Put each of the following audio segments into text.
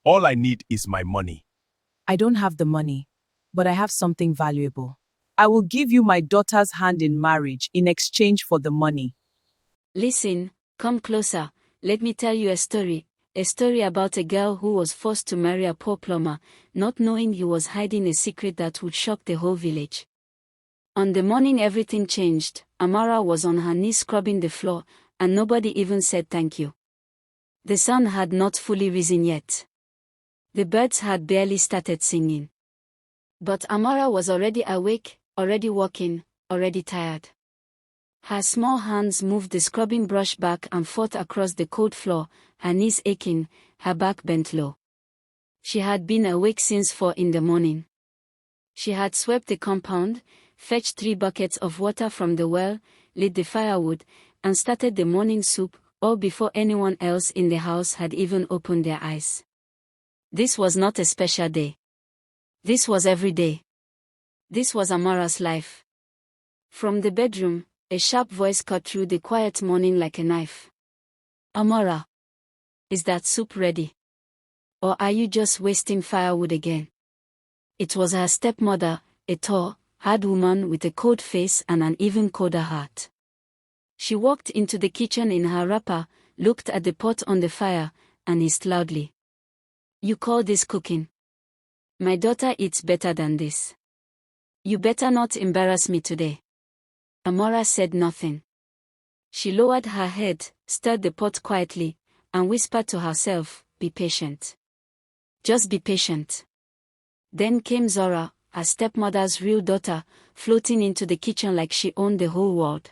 All I need is my money. I don't have the money, but I have something valuable. I will give you my daughter's hand in marriage in exchange for the money. Listen, come closer, let me tell you a story about a girl who was forced to marry a poor plumber, not knowing he was hiding a secret that would shock the whole village. On the morning everything changed, Amara was on her knees scrubbing the floor, and nobody even said thank you. The sun had not fully risen yet. The birds had barely started singing. But Amara was already awake, already walking, already tired. Her small hands moved the scrubbing brush back and forth across the cold floor, her knees aching, her back bent low. She had been awake since 4 in the morning. She had swept the compound, fetched 3 buckets of water from the well, lit the firewood, and started the morning soup, all before anyone else in the house had even opened their eyes. This was not a special day. This was every day. This was Amara's life. From the bedroom, a sharp voice cut through the quiet morning like a knife. Amara, is that soup ready? Or are you just wasting firewood again? It was her stepmother, a tall, hard woman with a cold face and an even colder heart. She walked into the kitchen in her wrapper, looked at the pot on the fire, and hissed loudly. You call this cooking? My daughter eats better than this. You better not embarrass me today. Amara said nothing. She lowered her head, stirred the pot quietly, and whispered to herself, be patient. Just be patient. Then came Zora, her stepmother's real daughter, floating into the kitchen like she owned the whole world.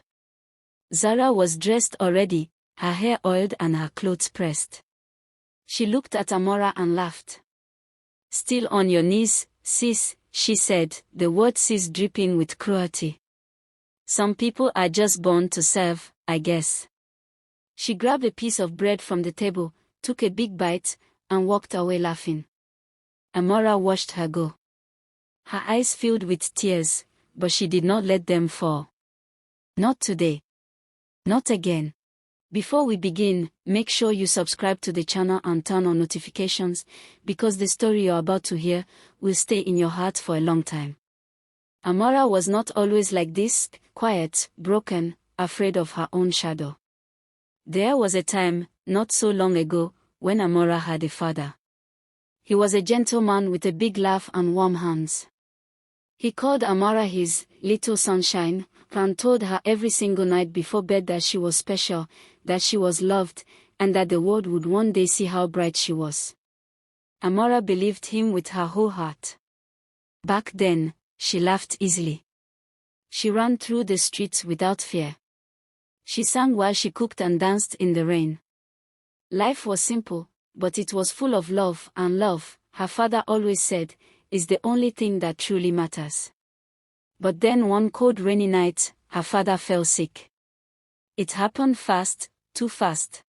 Zara was dressed already, her hair oiled and her clothes pressed. She looked at Amara and laughed. Still on your knees, sis, she said, the word sis dripping with cruelty. Some people are just born to serve, I guess. She grabbed a piece of bread from the table, took a big bite, and walked away laughing. Amara watched her go. Her eyes filled with tears, but she did not let them fall. Not today. Not again. Before we begin, make sure you subscribe to the channel and turn on notifications, because the story you're about to hear will stay in your heart for a long time. Amara was not always like this, quiet, broken, afraid of her own shadow. There was a time, not so long ago, when Amara had a father. He was a gentleman with a big laugh and warm hands. He called Amara his little sunshine, and told her every single night before bed that she was special, that she was loved, and that the world would one day see how bright she was. Amara believed him with her whole heart. Back then, she laughed easily. She ran through the streets without fear. She sang while she cooked and danced in the rain. Life was simple, but it was full of love, and love, her father always said, is the only thing that truly matters. But then one cold rainy night, her father fell sick. It happened fast, too fast.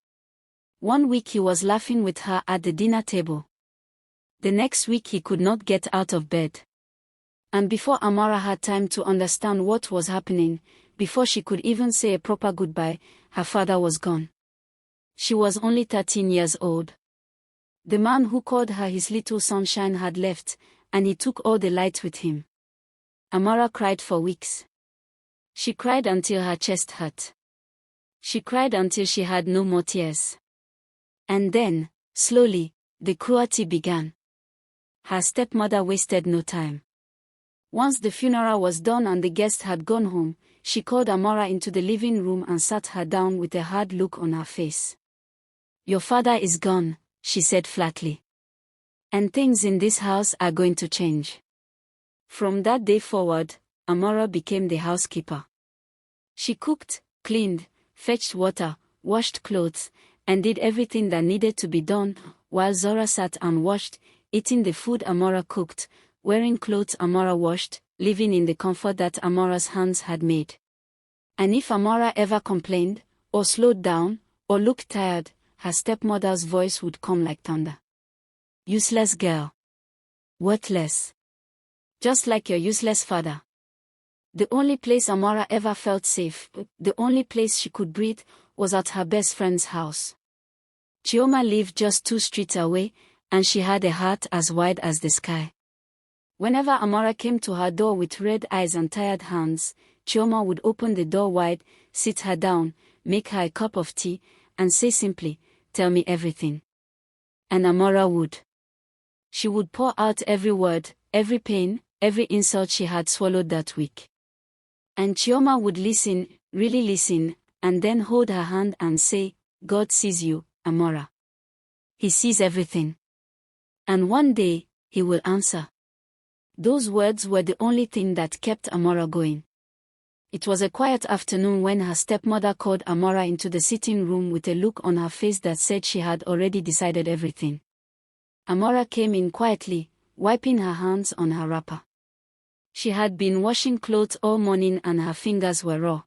One week he was laughing with her at the dinner table. The next week he could not get out of bed. And before Amara had time to understand what was happening, before she could even say a proper goodbye, her father was gone. She was only 13 years old. The man who called her his little sunshine had left, and he took all the light with him. Amara cried for weeks. She cried until her chest hurt. She cried until she had no more tears. And then, slowly, the cruelty began. Her stepmother wasted no time. Once the funeral was done and the guests had gone home, she called Amara into the living room and sat her down with a hard look on her face. Your father is gone, she said flatly. And things in this house are going to change. From that day forward, Amara became the housekeeper. She cooked, cleaned, fetched water, washed clothes, and did everything that needed to be done, while Zora sat and watched, eating the food Amara cooked, wearing clothes Amara washed, living in the comfort that Amara's hands had made. And if Amara ever complained, or slowed down, or looked tired, her stepmother's voice would come like thunder. Useless girl. Worthless. Just like your useless father. The only place Amara ever felt safe, the only place she could breathe, was at her best friend's house. Chioma lived just 2 streets away, And she had a heart as wide as the sky. Whenever Amara came to her door with red eyes and tired hands, Chioma would open the door wide, sit her down, make her a cup of tea, and say simply, "Tell me everything." And Amara would. She would pour out every word, every pain, every insult she had swallowed that week. And Chioma would listen, really listen, and then hold her hand and say, "God sees you, Amara. He sees everything. And one day, he will answer." Those words were the only thing that kept Amara going. It was a quiet afternoon when her stepmother called Amara into the sitting room with a look on her face that said she had already decided everything. Amara came in quietly, wiping her hands on her wrapper. She had been washing clothes all morning and her fingers were raw.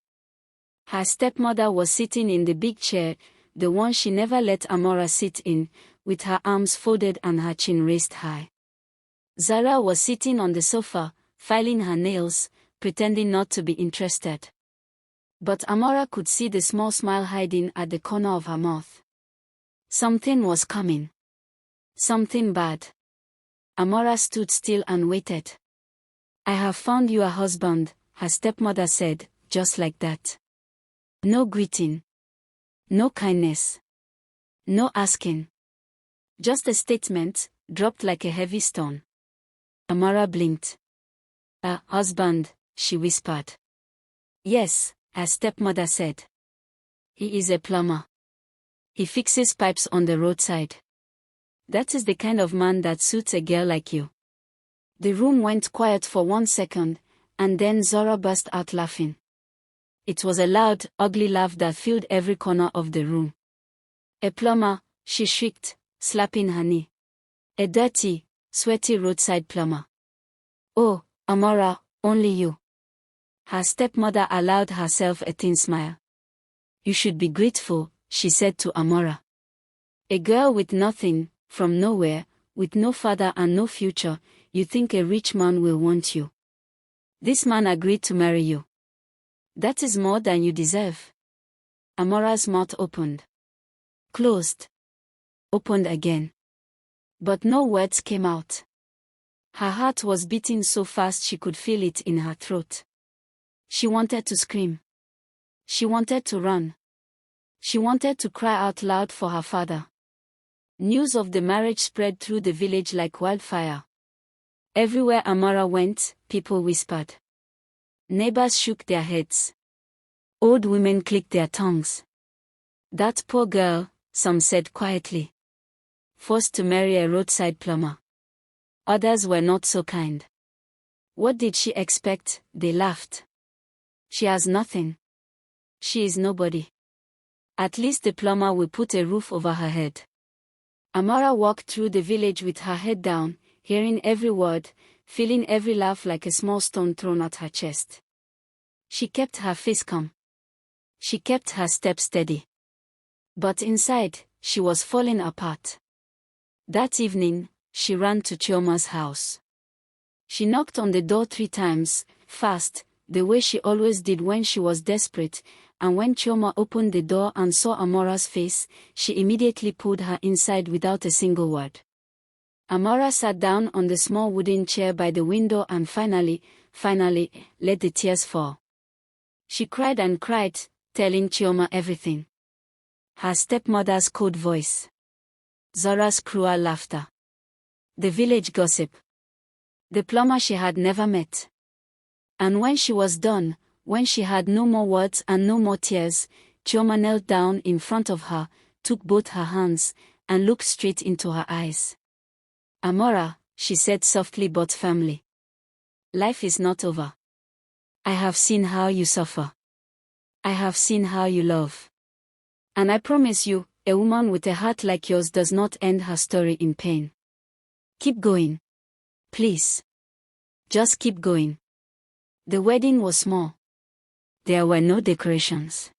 Her stepmother was sitting in the big chair, the one she never let Amara sit in, with her arms folded and her chin raised high. Zara was sitting on the sofa, filing her nails, pretending not to be interested. But Amara could see the small smile hiding at the corner of her mouth. Something was coming. Something bad. Amara stood still and waited. "I have found you a husband," her stepmother said, just like that. No greeting. No kindness. No asking. Just a statement, dropped like a heavy stone. Amara blinked. "A husband," she whispered. "Yes," her stepmother said. "He is a plumber. He fixes pipes on the roadside. That is the kind of man that suits a girl like you." The room went quiet for 1 second, and then Zora burst out laughing. It was a loud, ugly laugh that filled every corner of the room. "A plumber," she shrieked, slapping her knee. "A dirty, sweaty roadside plumber. Oh, Amara, only you." Her stepmother allowed herself a thin smile. "You should be grateful," she said to Amara. "A girl with nothing, from nowhere, with no father and no future, you think a rich man will want you. This man agreed to marry you. That is more than you deserve." Amara's mouth opened. Closed. Opened again. But no words came out. Her heart was beating so fast she could feel it in her throat. She wanted to scream. She wanted to run. She wanted to cry out loud for her father. News of the marriage spread through the village like wildfire. Everywhere Amara went, people whispered. Neighbors shook their heads. Old women clicked their tongues. "That poor girl," some said quietly. "Forced to marry a roadside plumber." Others were not so kind. "What did she expect?" they laughed. "She has nothing. She is nobody. At least the plumber will put a roof over her head." Amara walked through the village with her head down, hearing every word, feeling every laugh like a small stone thrown at her chest. She kept her face calm. She kept her step steady. But inside, she was falling apart. That evening, she ran to Chioma's house. She knocked on the door 3 times, fast, the way she always did when she was desperate, and when Chioma opened the door and saw Amara's face, she immediately pulled her inside without a single word. Amara sat down on the small wooden chair by the window and finally, let the tears fall. She cried and cried, telling Chioma everything. Her stepmother's cold voice. Zora's cruel laughter. The village gossip. The plumber she had never met. And when she was done, when she had no more words and no more tears, Chioma knelt down in front of her, took both her hands, and looked straight into her eyes. "Amara," she said softly but firmly. "Life is not over. I have seen how you suffer. I have seen how you love. And I promise you, a woman with a heart like yours does not end her story in pain. Keep going. Please. Just keep going." The wedding was small. There were no decorations.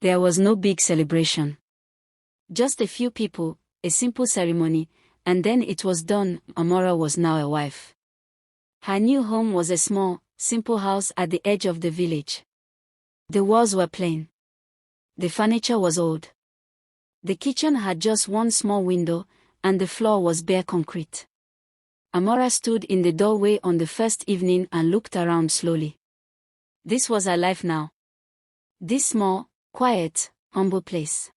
There was no big celebration. Just a few people, a simple ceremony, and then it was done. Amara was now a wife. Her new home was a small, simple house at the edge of the village. The walls were plain. The furniture was old. The kitchen had just one small window, and the floor was bare concrete. Amara stood in the doorway on the first evening and looked around slowly. This was her life now. This small, quiet, humble place.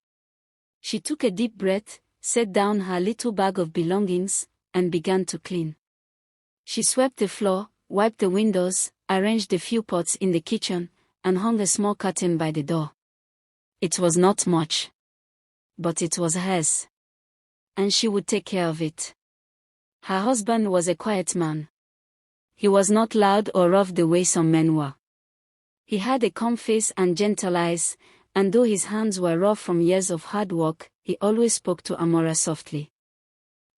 She took a deep breath, set down her little bag of belongings, and began to clean. She swept the floor, wiped the windows, arranged a few pots in the kitchen, and hung a small curtain by the door. It was not much. But it was hers. And she would take care of it. Her husband was a quiet man. He was not loud or rough the way some men were. He had a calm face and gentle eyes, and though his hands were rough from years of hard work, he always spoke to Amara softly.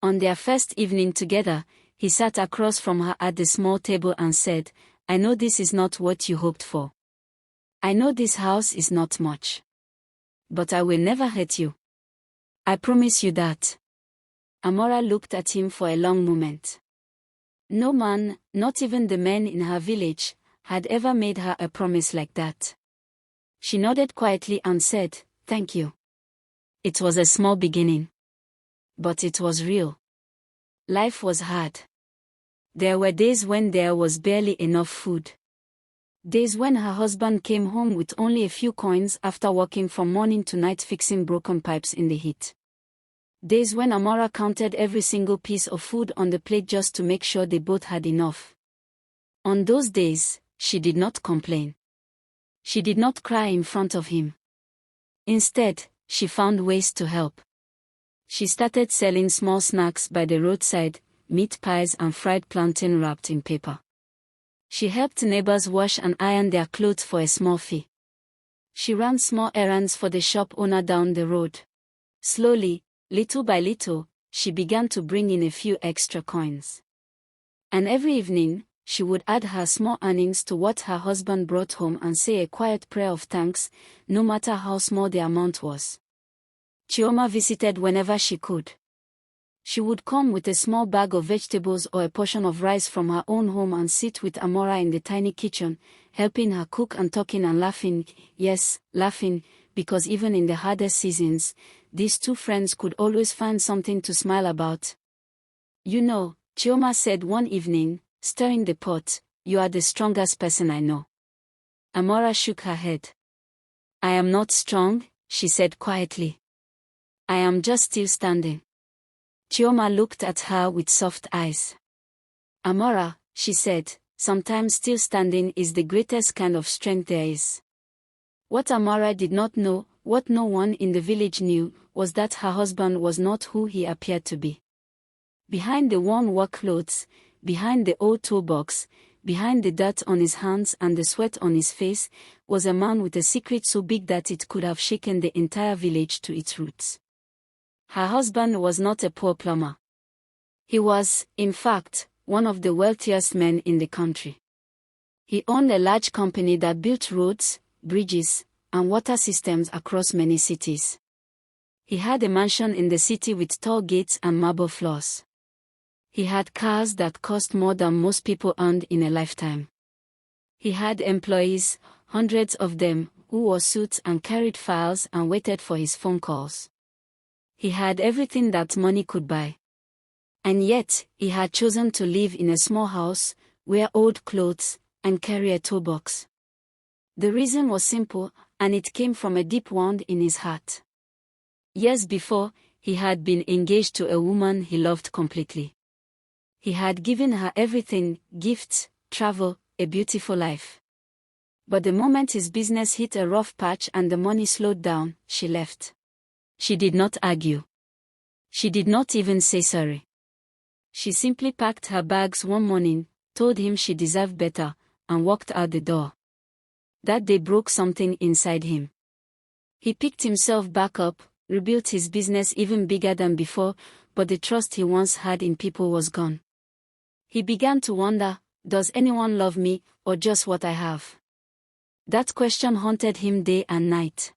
On their first evening together, he sat across from her at the small table and said, "I know this is not what you hoped for. I know this house is not much. But I will never hurt you. I promise you that." Amara looked at him for a long moment. No man, not even the men in her village, had ever made her a promise like that. She nodded quietly and said, "Thank you." It was a small beginning. But it was real. Life was hard. There were days when there was barely enough food. Days when her husband came home with only a few coins after working from morning to night fixing broken pipes in the heat. Days when Amara counted every single piece of food on the plate just to make sure they both had enough. On those days, she did not complain. She did not cry in front of him. Instead, she found ways to help. She started selling small snacks by the roadside, meat pies and fried plantain wrapped in paper. She helped neighbors wash and iron their clothes for a small fee. She ran small errands for the shop owner down the road. Slowly, little by little, she began to bring in a few extra coins. And every evening, she would add her small earnings to what her husband brought home and say a quiet prayer of thanks, no matter how small the amount was. Chioma visited whenever she could. She would come with a small bag of vegetables or a portion of rice from her own home and sit with Amara in the tiny kitchen, helping her cook and talking and laughing, yes, laughing, because even in the hardest seasons, these two friends could always find something to smile about. "You know," Chioma said one evening, stirring the pot, "you are the strongest person I know." Amara shook her head. "I am not strong," she said quietly. "I am just still standing." Chioma looked at her with soft eyes. "Amara," she said, "sometimes still standing is the greatest kind of strength there is." What Amara did not know, what no one in the village knew, was that her husband was not who he appeared to be. Behind the worn work clothes, behind the old toolbox, behind the dirt on his hands and the sweat on his face, was a man with a secret so big that it could have shaken the entire village to its roots. Her husband was not a poor plumber. He was, in fact, one of the wealthiest men in the country. He owned a large company that built roads, bridges, and water systems across many cities. He had a mansion in the city with tall gates and marble floors. He had cars that cost more than most people earned in a lifetime. He had employees, hundreds of them, who wore suits and carried files and waited for his phone calls. He had everything that money could buy. And yet, he had chosen to live in a small house, wear old clothes, and carry a toolbox. The reason was simple, and it came from a deep wound in his heart. Years before, he had been engaged to a woman he loved completely. He had given her everything, gifts, travel, a beautiful life. But the moment his business hit a rough patch and the money slowed down, she left. She did not argue. She did not even say sorry. She simply packed her bags one morning, told him she deserved better, and walked out the door. That day broke something inside him. He picked himself back up, rebuilt his business even bigger than before, but the trust he once had in people was gone. He began to wonder, does anyone love me, or just what I have? That question haunted him day and night.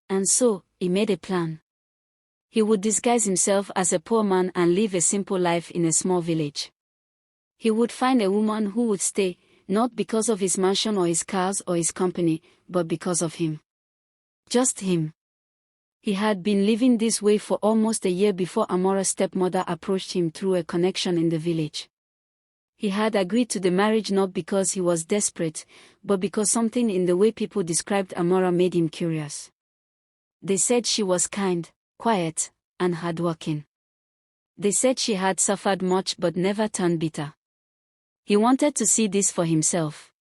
And so, he made a plan. He would disguise himself as a poor man and live a simple life in a small village. He would find a woman who would stay, not because of his mansion or his cars or his company, but because of him. Just him. He had been living this way for almost a year before Amara's stepmother approached him through a connection in the village. He had agreed to the marriage not because he was desperate, but because something in the way people described Amara made him curious. They said she was kind, quiet, and hardworking. They said she had suffered much but never turned bitter. He wanted to see this for himself.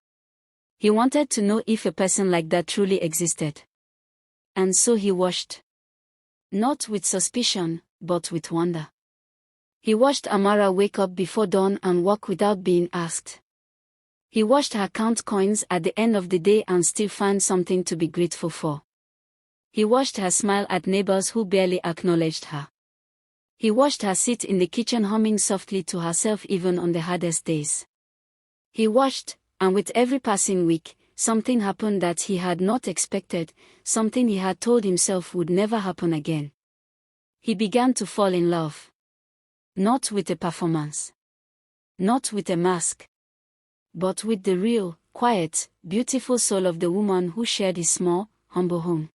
He wanted to know if a person like that truly existed. And so he watched. Not with suspicion, but with wonder. He watched Amara wake up before dawn and walk without being asked. He watched her count coins at the end of the day and still find something to be grateful for. He watched her smile at neighbors who barely acknowledged her. He watched her sit in the kitchen humming softly to herself even on the hardest days. He watched, and with every passing week, something happened that he had not expected, something he had told himself would never happen again. He began to fall in love. Not with a performance. Not with a mask. But with the real, quiet, beautiful soul of the woman who shared his small, humble home.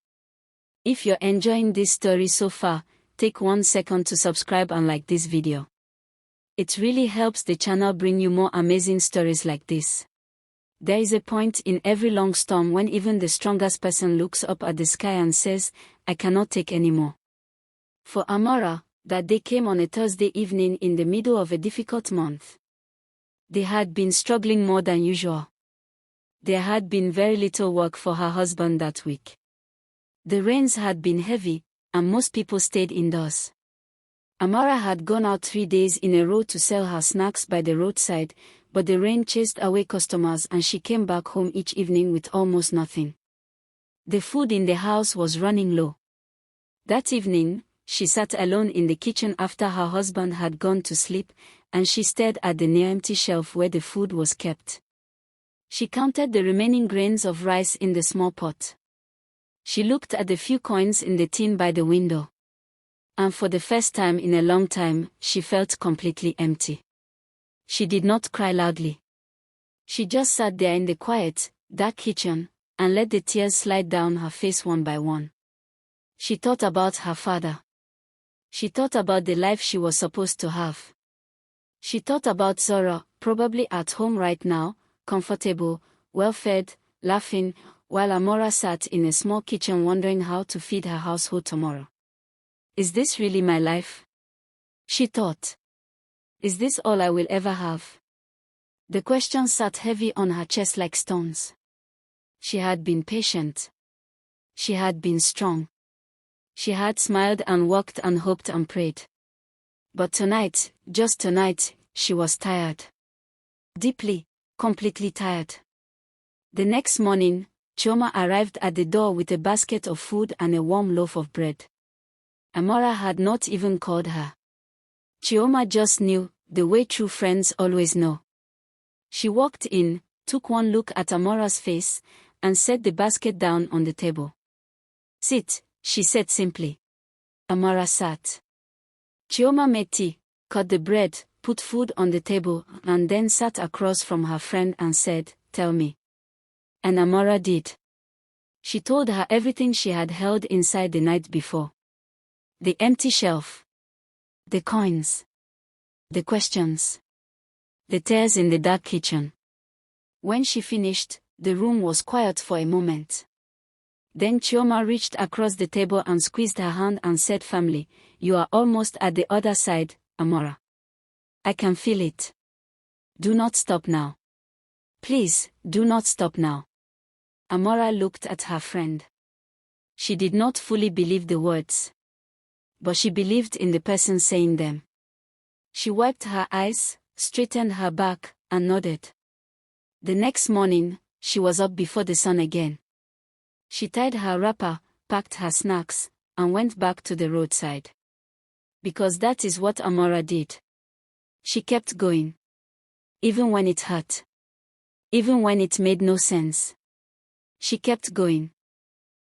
If you're enjoying this story so far, take 1 second to subscribe and like this video. It really helps the channel bring you more amazing stories like this. There is a point in every long storm when even the strongest person looks up at the sky and says, "I cannot take anymore." For Amara, that day came on a Thursday evening in the middle of a difficult month. They had been struggling more than usual. There had been very little work for her husband that week. The rains had been heavy, and most people stayed indoors. Amara had gone out 3 days in a row to sell her snacks by the roadside, but the rain chased away customers and she came back home each evening with almost nothing. The food in the house was running low. That evening, she sat alone in the kitchen after her husband had gone to sleep, and she stared at the near-empty shelf where the food was kept. She counted the remaining grains of rice in the small pot. She looked at the few coins in the tin by the window. And for the first time in a long time, she felt completely empty. She did not cry loudly. She just sat there in the quiet, dark kitchen, and let the tears slide down her face one by one. She thought about her father. She thought about the life she was supposed to have. She thought about Zora, probably at home right now, comfortable, well-fed, laughing, while Amara sat in a small kitchen wondering how to feed her household tomorrow. Is this really my life? She thought. Is this all I will ever have? The question sat heavy on her chest like stones. She had been patient. She had been strong. She had smiled and worked and hoped and prayed. But tonight, just tonight, she was tired. Deeply, completely tired. The next morning, Chioma arrived at the door with a basket of food and a warm loaf of bread. Amara had not even called her. Chioma just knew, the way true friends always know. She walked in, took one look at Amara's face, and set the basket down on the table. "Sit," she said simply. Amara sat. Chioma made tea, cut the bread, put food on the table, and then sat across from her friend and said, "Tell me." And Amara did. She told her everything she had held inside the night before. The empty shelf. The coins. The questions. The tears in the dark kitchen. When she finished, the room was quiet for a moment. Then Chioma reached across the table and squeezed her hand and said firmly, "You are almost at the other side, Amara. I can feel it. Do not stop now. Please, do not stop now." Amara looked at her friend. She did not fully believe the words. But she believed in the person saying them. She wiped her eyes, straightened her back, and nodded. The next morning, she was up before the sun again. She tied her wrapper, packed her snacks, and went back to the roadside. Because that is what Amara did. She kept going. Even when it hurt. Even when it made no sense. She kept going.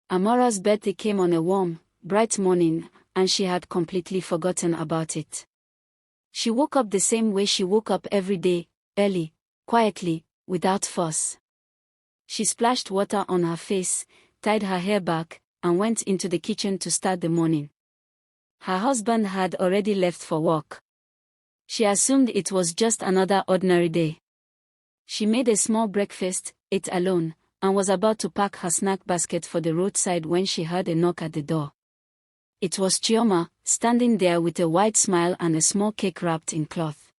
Amara's birthday came on a warm, bright morning, and she had completely forgotten about it. She woke up the same way she woke up every day, early, quietly, without fuss. She splashed water on her face, tied her hair back, and went into the kitchen to start the morning. Her husband had already left for work. She assumed it was just another ordinary day. She made a small breakfast, ate alone, and was about to pack her snack basket for the roadside when she heard a knock at the door. It was Chioma, standing there with a wide smile and a small cake wrapped in cloth.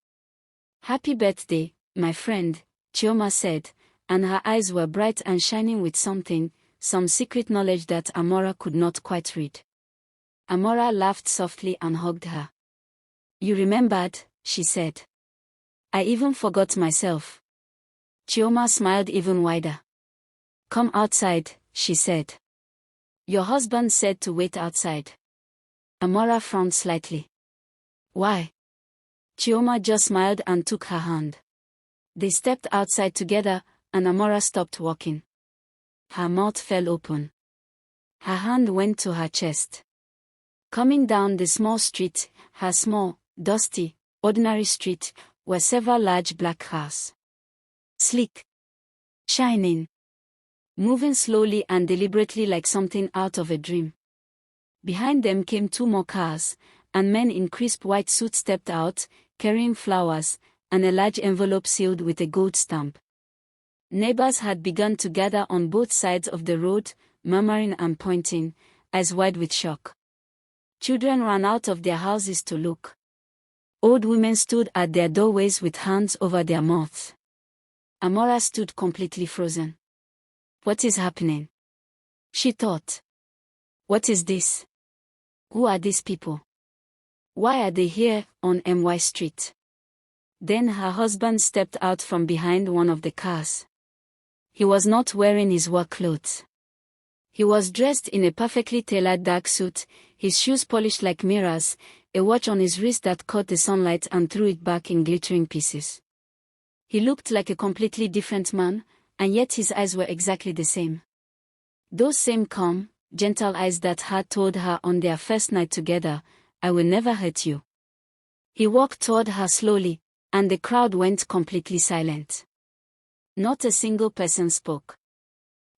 "Happy birthday, my friend," Chioma said, and her eyes were bright and shining with some secret knowledge that Amara could not quite read. Amara laughed softly and hugged her. "You remembered," she said. "I even forgot myself." Chioma smiled even wider. "Come outside," she said. "Your husband said to wait outside." Amara frowned slightly. "Why?" Chioma just smiled and took her hand. They stepped outside together, and Amara stopped walking. Her mouth fell open. Her hand went to her chest. Coming down the small street, her small, dusty, ordinary street, were several large black cars. Sleek. Shining. Moving slowly and deliberately like something out of a dream. Behind them came two more cars, and men in crisp white suits stepped out, carrying flowers, and a large envelope sealed with a gold stamp. Neighbors had begun to gather on both sides of the road, murmuring and pointing, eyes wide with shock. Children ran out of their houses to look. Old women stood at their doorways with hands over their mouths. Amara stood completely frozen. "What is happening?" she thought. "What is this? Who are these people? Why are they here on MY Street?" Then her husband stepped out from behind one of the cars. He was not wearing his work clothes. He was dressed in a perfectly tailored dark suit, his shoes polished like mirrors, a watch on his wrist that caught the sunlight and threw it back in glittering pieces. He looked like a completely different man, and yet his eyes were exactly the same. Those same calm, gentle eyes that had told her on their first night together, "I will never hurt you." He walked toward her slowly, and the crowd went completely silent. Not a single person spoke.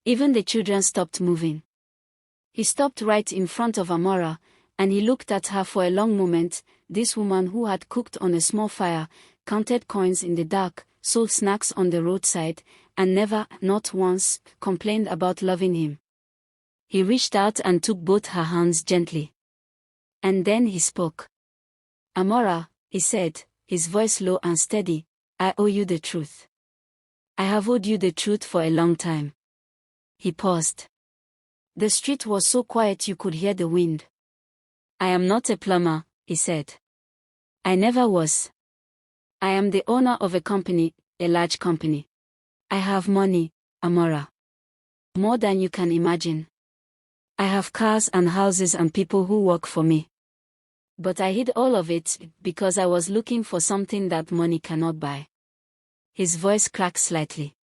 Even the children stopped moving. He stopped right in front of Amara, and he looked at her for a long moment, this woman who had cooked on a small fire, counted coins in the dark, sold snacks on the roadside, and never, not once, complained about loving him. He reached out and took both her hands gently. And then he spoke. "Amara," he said, his voice low and steady, "I owe you the truth. I have owed you the truth for a long time." He paused. The street was so quiet you could hear the wind. "I am not a plumber," he said. "I never was. I am the owner of a company, a large company. I have money, Amara. More than you can imagine. I have cars and houses and people who work for me. But I hid all of it because I was looking for something that money cannot buy." His voice cracked slightly.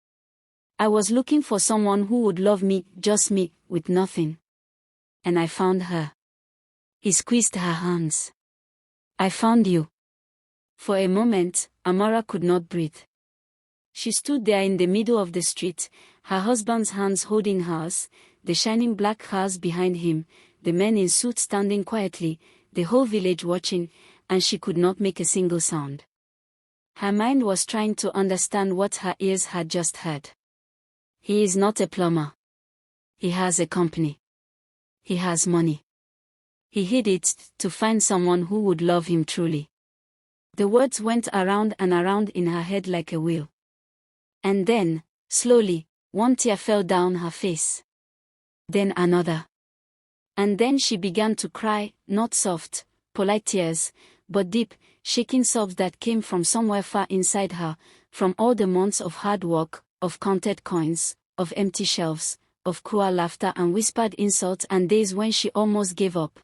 "I was looking for someone who would love me, just me, with nothing. And I found her." He squeezed her hands. "I found you." For a moment, Amara could not breathe. She stood there in the middle of the street, her husband's hands holding hers, the shining black cars behind him, the men in suits standing quietly, the whole village watching, and she could not make a single sound. Her mind was trying to understand what her ears had just heard. He is not a plumber. He has a company. He has money. He hid it to find someone who would love him truly. The words went around and around in her head like a wheel. And then, slowly, one tear fell down her face. Then another. And then she began to cry, not soft, polite tears, but deep, shaking sobs that came from somewhere far inside her, from all the months of hard work, of counted coins, of empty shelves, of cruel laughter and whispered insults and days when she almost gave up.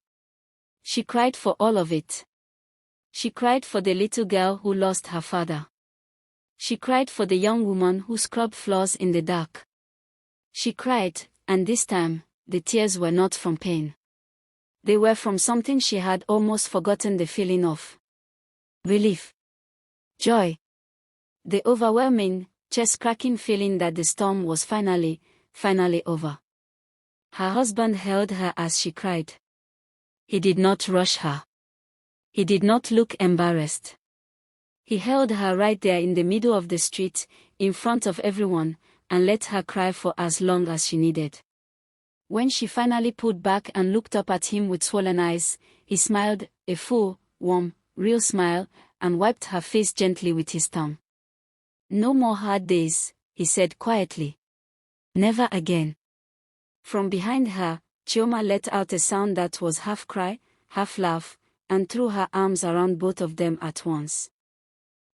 She cried for all of it. She cried for the little girl who lost her father. She cried for the young woman who scrubbed floors in the dark. She cried, and this time, the tears were not from pain. They were from something she had almost forgotten the feeling of. Relief. Joy. The overwhelming, chest-cracking feeling that the storm was finally over. Her husband held her as she cried. He did not rush her. He did not look embarrassed. He held her right there in the middle of the street, in front of everyone, and let her cry for as long as she needed. When she finally pulled back and looked up at him with swollen eyes, he smiled, a full, warm, real smile, and wiped her face gently with his thumb. "No more hard days," he said quietly. "Never again." From behind her, Chioma let out a sound that was half cry, half laugh, and threw her arms around both of them at once.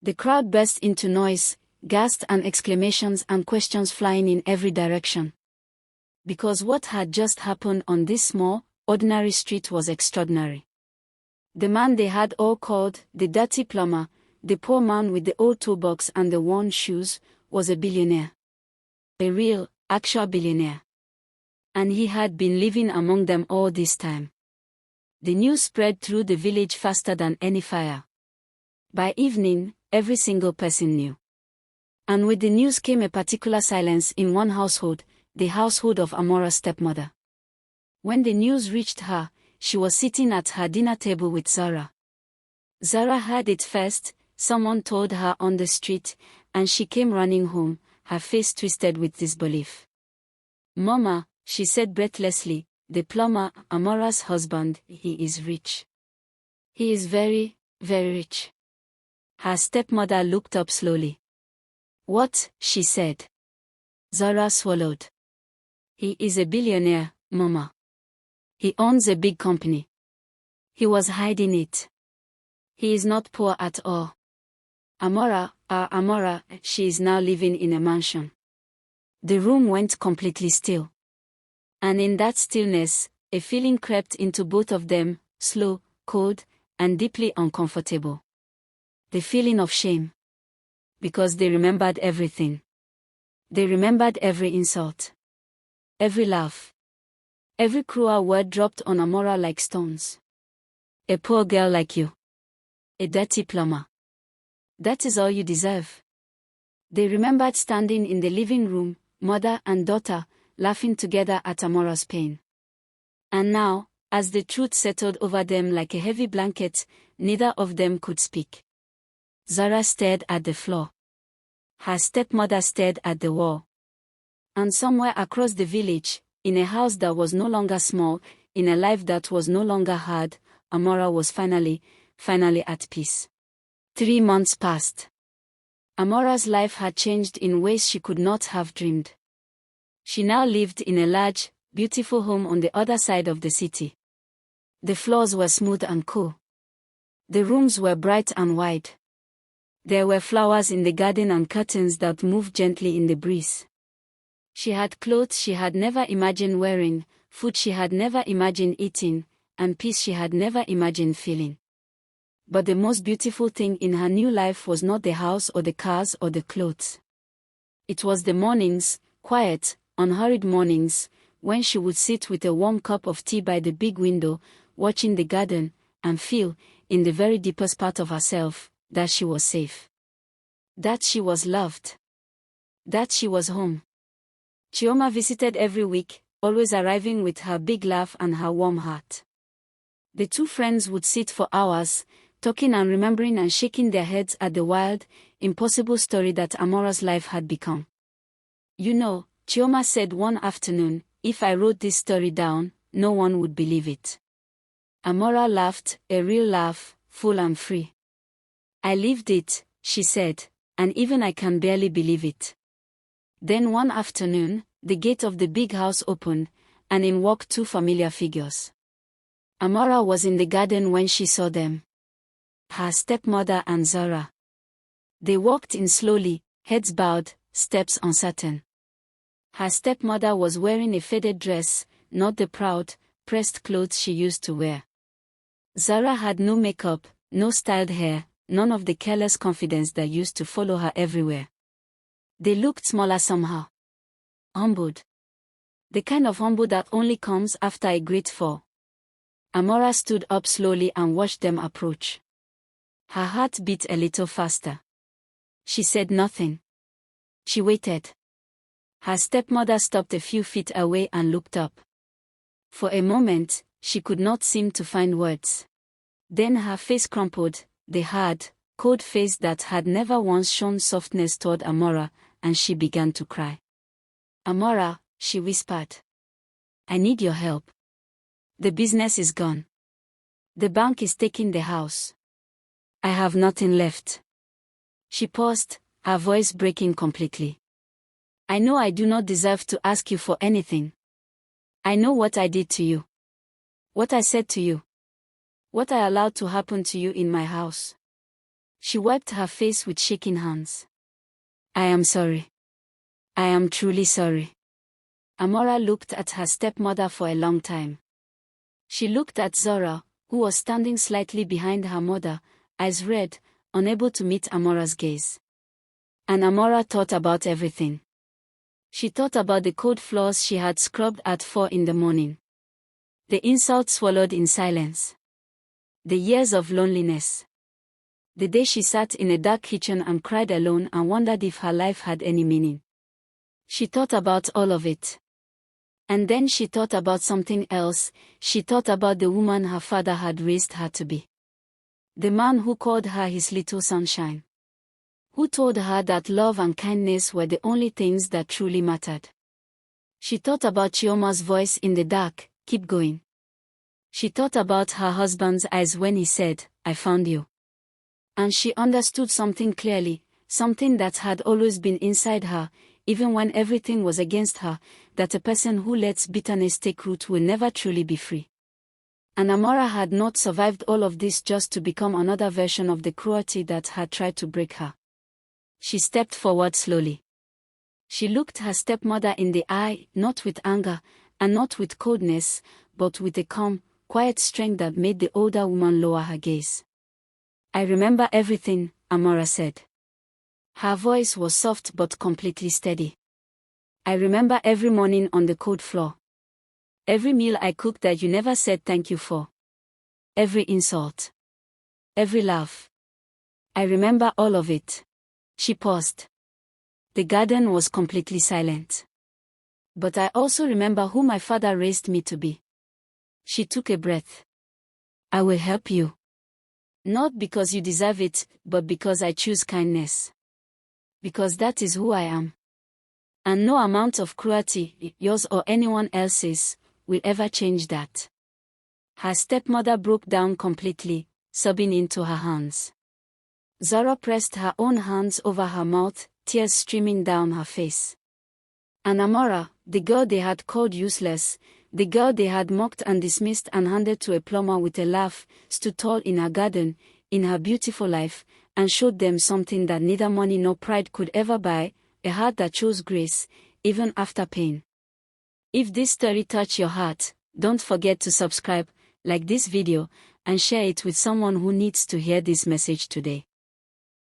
The crowd burst into noise, gasps and exclamations and questions flying in every direction. Because what had just happened on this small, ordinary street was extraordinary. The man they had all called the dirty plumber, the poor man with the old toolbox and the worn shoes, was a billionaire. A real, actual billionaire. And he had been living among them all this time. The news spread through the village faster than any fire. By evening, every single person knew. And with the news came a particular silence in one household, the household of Amara's stepmother. When the news reached her, she was sitting at her dinner table with Zara. Zara heard it first, someone told her on the street, and she came running home, her face twisted with disbelief. "Mama," she said breathlessly, "the plumber, Amara's husband, he is rich. He is very, very rich." Her stepmother looked up slowly. "What?" she said. Zara swallowed. "He is a billionaire, Mama. He owns a big company. He was hiding it. He is not poor at all. Amara, Amara, she is now living in a mansion." The room went completely still. And in that stillness, a feeling crept into both of them, slow, cold, and deeply uncomfortable. The feeling of shame. Because they remembered everything. They remembered every insult. Every laugh. Every cruel word dropped on Amara like stones. "A poor girl like you. A dirty plumber. That is all you deserve." They remembered standing in the living room, mother and daughter, laughing together at Amara's pain. And now, as the truth settled over them like a heavy blanket, neither of them could speak. Zara stared at the floor. Her stepmother stared at the wall. And somewhere across the village, in a house that was no longer small, in a life that was no longer hard, Amara was finally at peace. 3 months passed. Amara's life had changed in ways she could not have dreamed. She now lived in a large, beautiful home on the other side of the city. The floors were smooth and cool. The rooms were bright and wide. There were flowers in the garden and curtains that moved gently in the breeze. She had clothes she had never imagined wearing, food she had never imagined eating, and peace she had never imagined feeling. But the most beautiful thing in her new life was not the house or the cars or the clothes. It was the mornings, quiet, unhurried mornings, when she would sit with a warm cup of tea by the big window, watching the garden, and feel, in the very deepest part of herself, that she was safe. That she was loved. That she was home. Chioma visited every week, always arriving with her big laugh and her warm heart. The two friends would sit for hours, talking and remembering and shaking their heads at the wild, impossible story that Amara's life had become. "You know," Chioma said one afternoon, "if I wrote this story down, no one would believe it." Amara laughed, a real laugh, full and free. "I lived it," she said, "and even I can barely believe it." Then one afternoon, the gate of the big house opened, and in walked two familiar figures. Amara was in the garden when she saw them. Her stepmother and Zara. They walked in slowly, heads bowed, steps uncertain. Her stepmother was wearing a faded dress, not the proud, pressed clothes she used to wear. Zara had no makeup, no styled hair, none of the careless confidence that used to follow her everywhere. They looked smaller somehow. Humbled. The kind of humble that only comes after a great fall. Amara stood up slowly and watched them approach. Her heart beat a little faster. She said nothing. She waited. Her stepmother stopped a few feet away and looked up. For a moment, she could not seem to find words. Then her face crumpled, the hard, cold face that had never once shown softness toward Amara, and she began to cry. "Amara," she whispered. "I need your help. The business is gone. The bank is taking the house. I have nothing left." She paused, her voice breaking completely. "I know I do not deserve to ask you for anything. I know what I did to you. What I said to you. What I allowed to happen to you in my house." She wiped her face with shaking hands. "I am sorry. I am truly sorry." Amara looked at her stepmother for a long time. She looked at Zora, who was standing slightly behind her mother, eyes red, unable to meet Amara's gaze. And Amara thought about everything. She thought about the cold floors she had scrubbed at 4 in the morning. The insults swallowed in silence. The years of loneliness. The day she sat in a dark kitchen and cried alone and wondered if her life had any meaning. She thought about all of it. And then she thought about something else. She thought about the woman her father had raised her to be. The man who called her his little sunshine. Who told her that love and kindness were the only things that truly mattered. She thought about Chioma's voice in the dark, "Keep going." She thought about her husband's eyes when he said, "I found you." And she understood something clearly, something that had always been inside her, even when everything was against her, that a person who lets bitterness take root will never truly be free. And Amara had not survived all of this just to become another version of the cruelty that had tried to break her. She stepped forward slowly. She looked her stepmother in the eye, not with anger, and not with coldness, but with a calm, quiet strength that made the older woman lower her gaze. "I remember everything," Amara said. Her voice was soft but completely steady. "I remember every morning on the cold floor. Every meal I cooked that you never said thank you for. Every insult. Every laugh. I remember all of it." She paused. The garden was completely silent. "But I also remember who my father raised me to be." She took a breath. "I will help you. Not because you deserve it, but because I choose kindness. Because that is who I am. And no amount of cruelty, yours or anyone else's, will ever change that." Her stepmother broke down completely, sobbing into her hands. Zora pressed her own hands over her mouth, tears streaming down her face. And Amara, the girl they had called useless, the girl they had mocked and dismissed and handed to a plumber with a laugh, stood tall in her garden, in her beautiful life, and showed them something that neither money nor pride could ever buy, a heart that chose grace, even after pain. If this story touched your heart, don't forget to subscribe, like this video, and share it with someone who needs to hear this message today.